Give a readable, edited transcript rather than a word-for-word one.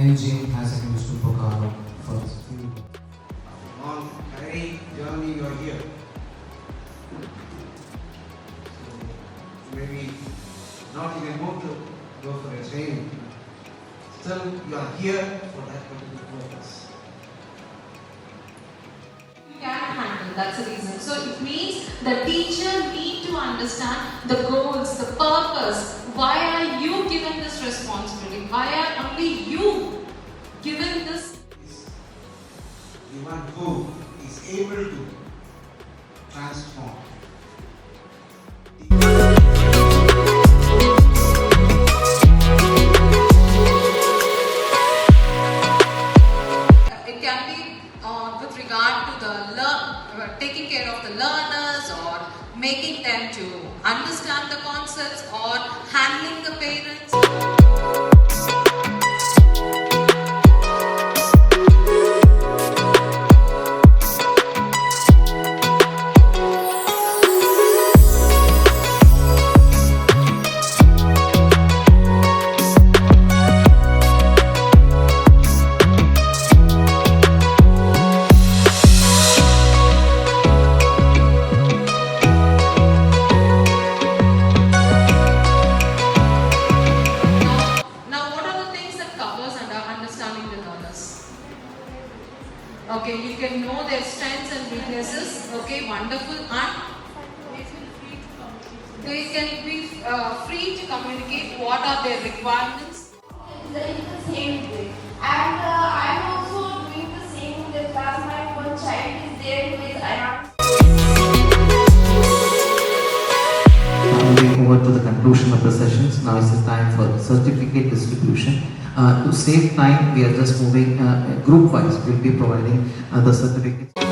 MGM High Secondary School for Ghana for this. On any journey you are here. So maybe not even want to go for a training. Still you are here for that particular purpose. You can handle, that's the reason. So it means the teacher need to understand the goals, the purpose. Why are you given this responsibility? Why are only you given this? The one who is able to transform. It can be with regard to the taking care of the learners or making them to understand the concepts or handling the parents. Okay, you can know their strengths and weaknesses. Okay, wonderful. And they can be free to communicate what are their requirements. In the same way. And I'm also doing the same in the class. My one child is there who is around. Moving over to the conclusion of the sessions, now is the time for certificate distribution. To save time, we are just moving group wise. We'll be providing the certificates.